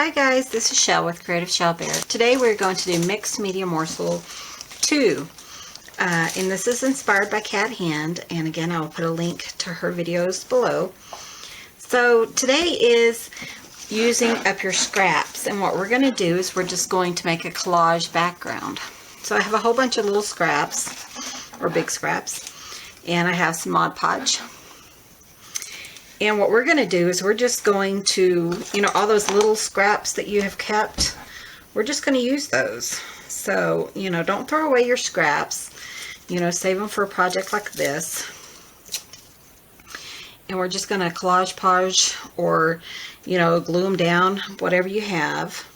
Hi guys, this is Shell with Creative Shell Bear. Today we're going to do Mixed Media Morsel 2. And this is inspired by Cahone, and again I will put a link to her videos below. So today is using up your scraps, and what we're going to do is we're just going to make a collage background. So I have a whole bunch of little scraps, or big scraps, and I have some Mod Podge. And what we're going to do is we're just going to, all those little scraps that you have kept, we're just going to use those. So, don't throw away your scraps. Save them for a project like this. And we're just going to collage podge or, glue them down, whatever you have.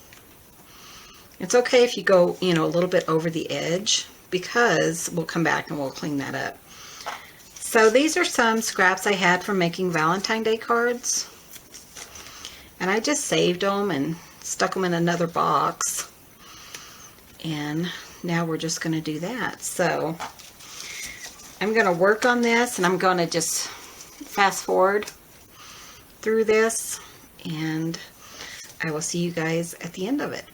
It's okay if you go, a little bit over the edge, because we'll come back and we'll clean that up. So these are some scraps I had from making Valentine's Day cards. And I just saved them and stuck them in another box. And now we're just going to do that. So I'm going to work on this, and I'm going to just fast forward through this. And I will see you guys at the end of it.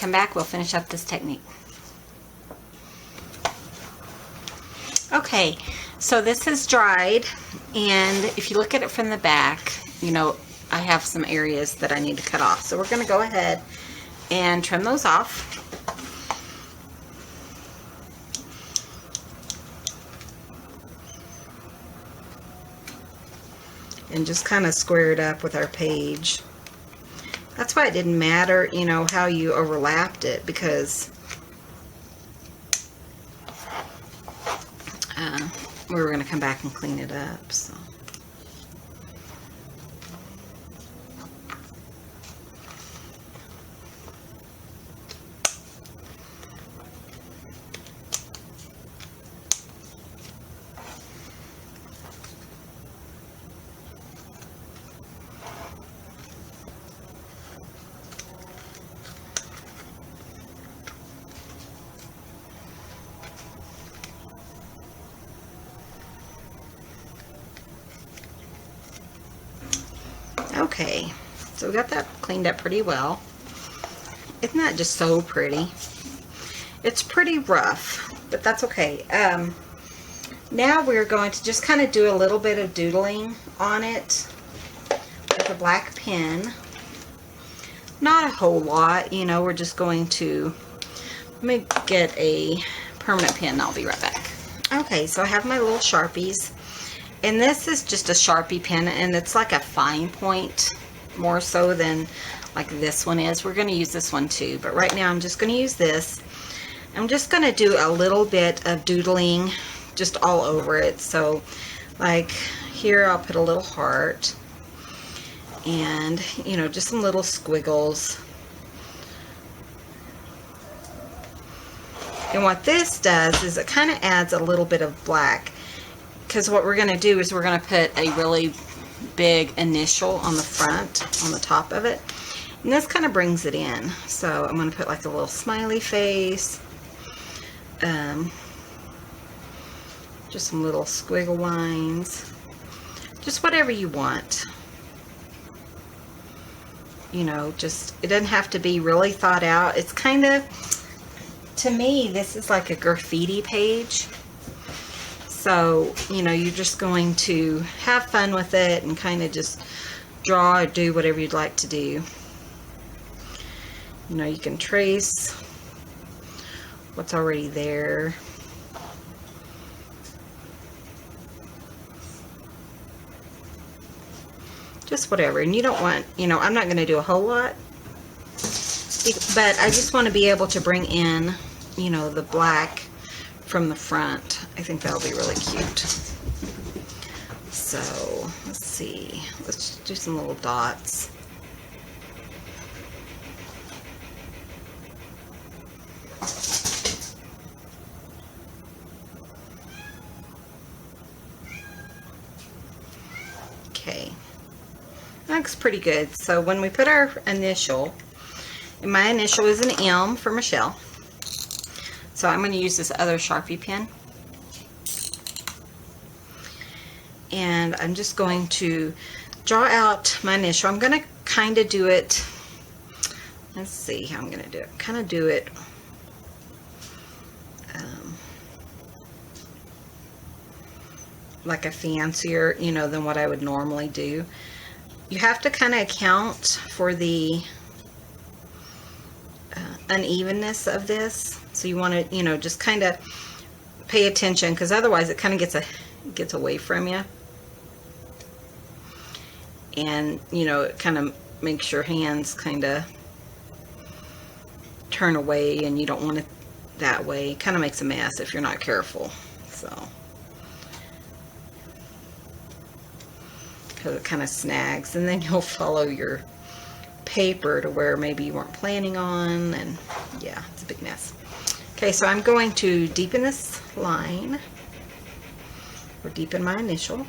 come back, we'll finish up this technique. Okay, so this is dried, and if you look at it from the back, you know, I have some areas that I need to cut off. So we're going to go ahead and trim those off. And just kind of square it up with our page. That's why it didn't matter, you know, how you overlapped it, because we were going to come back and clean it up. So. Okay, so we got that cleaned up pretty well. Isn't that just so pretty? It's pretty rough, but that's okay. Now we're going to just kind of do a little bit of doodling on it with a black pen. Not a whole lot, you know, we're just going to, let me get a permanent pen and I'll be right back. Okay, so I have my little Sharpies. And this is just a Sharpie pen, and it's like a fine point more so than like this one is. We're going to use this one too, but right now I'm just going to use this. I'm just going to do a little bit of doodling just all over it. So like here I'll put a little heart and, you know, just some little squiggles. And what this does is it kind of adds a little bit of black. Because what we're going to do is we're going to put a really big initial on the front, on the top of it. And this kind of brings it in. So I'm going to put like a little smiley face. Just some little squiggle lines. Just whatever you want. You know, just, it doesn't have to be really thought out. It's kind of, to me, this is like a graffiti page. So, you know, you're just going to have fun with it and kind of just draw or do whatever you'd like to do. You know, you can trace what's already there. Just whatever. And you don't want, you know, I'm not going to do a whole lot. But I just want to be able to bring in, you know, the black from the front. I think that'll be really cute. So let's see, let's do some little dots. Okay, that looks pretty good. So when we put our initial, and my initial is an M for Michelle. So I'm going to use this other Sharpie pen. And I'm just going to draw out my initial. I'm going to kind of do it, let's see how I'm going to do it. Kind of do it like a fancier, you know, than what I would normally do. You have to kind of account for the unevenness of this. So you want to, you know, just kind of pay attention, because otherwise it kind of gets away from you. And, you know, it kind of makes your hands kind of turn away, and you don't want it that way. It kind of makes a mess if you're not careful. So, because it kind of snags, and then you'll follow your paper to where maybe you weren't planning on, and yeah, it's a big mess. Okay, so I'm going to deepen this line, or deepen my initial.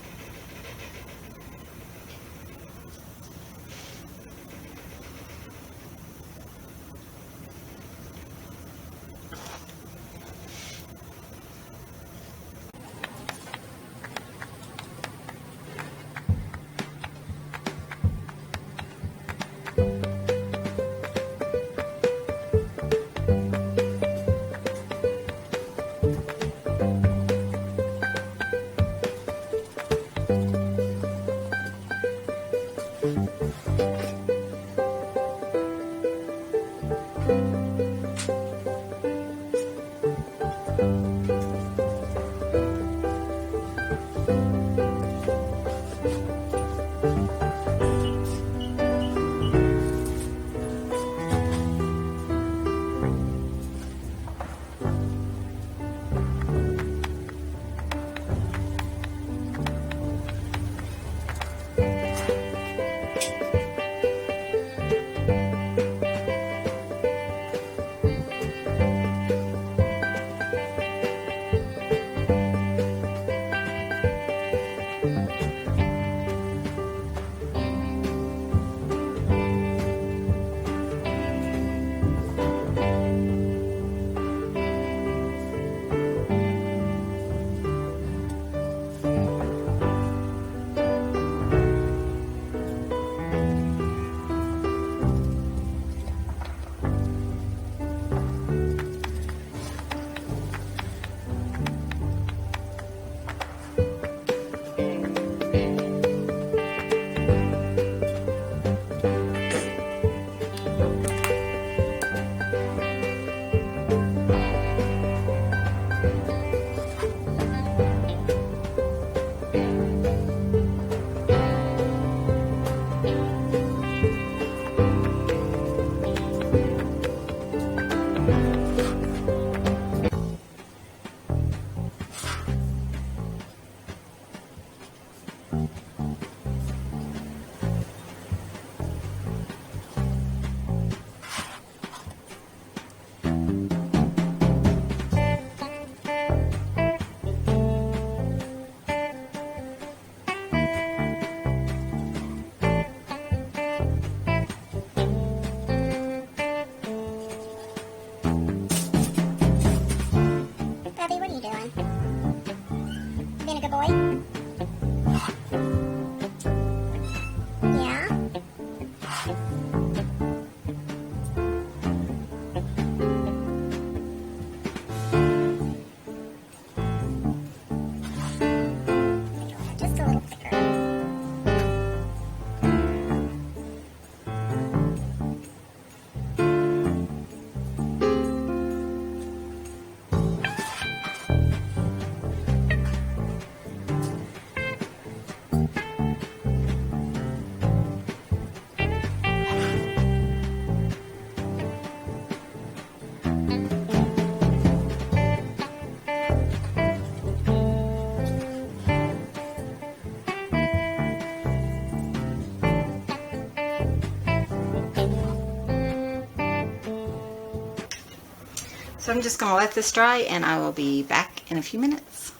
So I'm just going to let this dry and I will be back in a few minutes.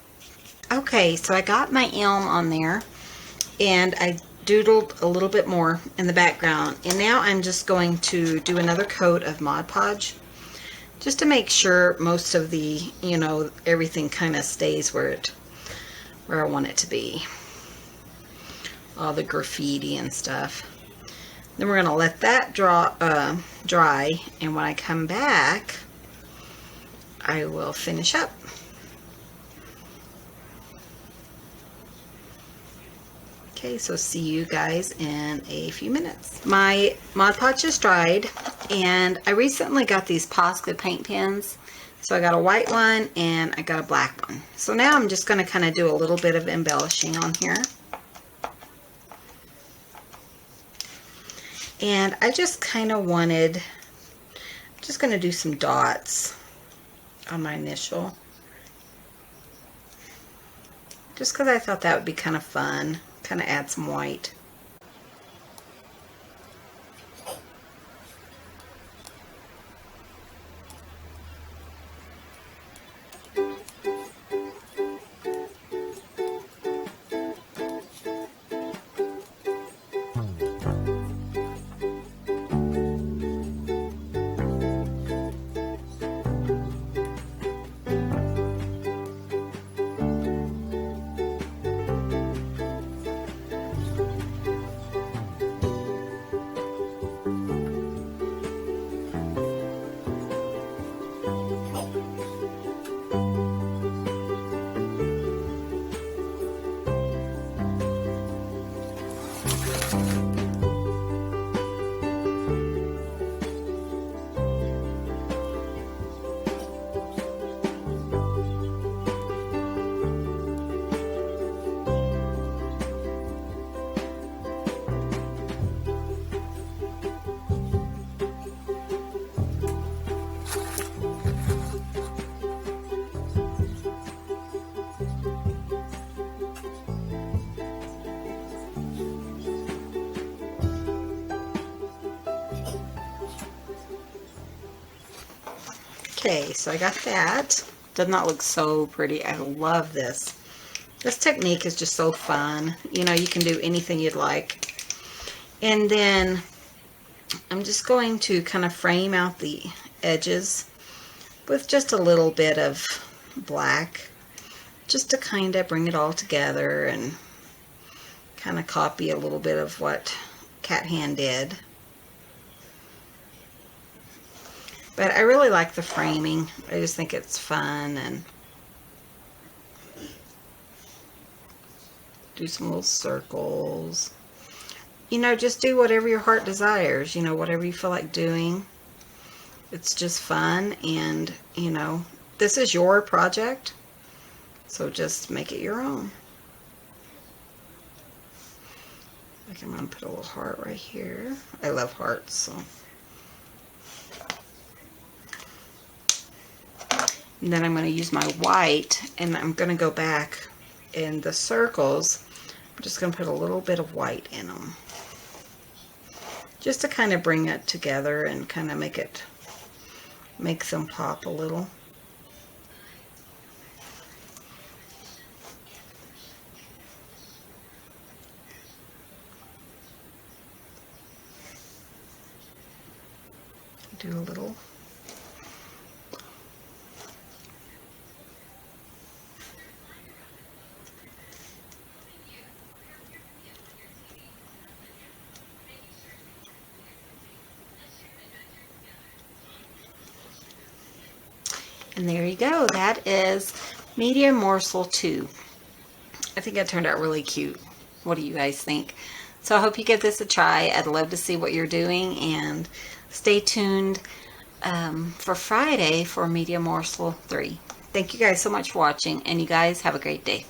Okay, so I got my elm on there and I doodled a little bit more in the background, and now I'm just going to do another coat of Mod Podge just to make sure most of the, you know, everything kind of stays where I want it to be. All the graffiti and stuff. Then we're going to let that dry, and when I come back I will finish up. Okay, so see you guys in a few minutes. My Mod Podge is dried, and I recently got these Posca paint pens. So I got a white one and I got a black one. So now I'm just going to kind of do a little bit of embellishing on here. And I just kind of wanted, just going to do some dots on my initial. Just because I thought that would be kind of fun. Kind of add some white. Okay, so I got that. Does not look so pretty? I love this. This technique is just so fun. You know, you can do anything you'd like. And then I'm just going to kind of frame out the edges with just a little bit of black, just to kind of bring it all together and kind of copy a little bit of what Cahone did. But I really like the framing. I just think it's fun, and do some little circles. You know, just do whatever your heart desires, you know, whatever you feel like doing. It's just fun, and, you know, this is your project, so just make it your own. Like, I'm going to put a little heart right here. I love hearts, so. And then I'm going to use my white, and I'm going to go back in the circles. I'm just going to put a little bit of white in them, just to kind of bring it together and kind of make them pop a little. Do a little. And there you go. That is Medium Morsel 2. I think it turned out really cute. What do you guys think? So I hope you give this a try. I'd love to see what you're doing, and stay tuned for Friday for Medium Morsel 3. Thank you guys so much for watching, and you guys have a great day.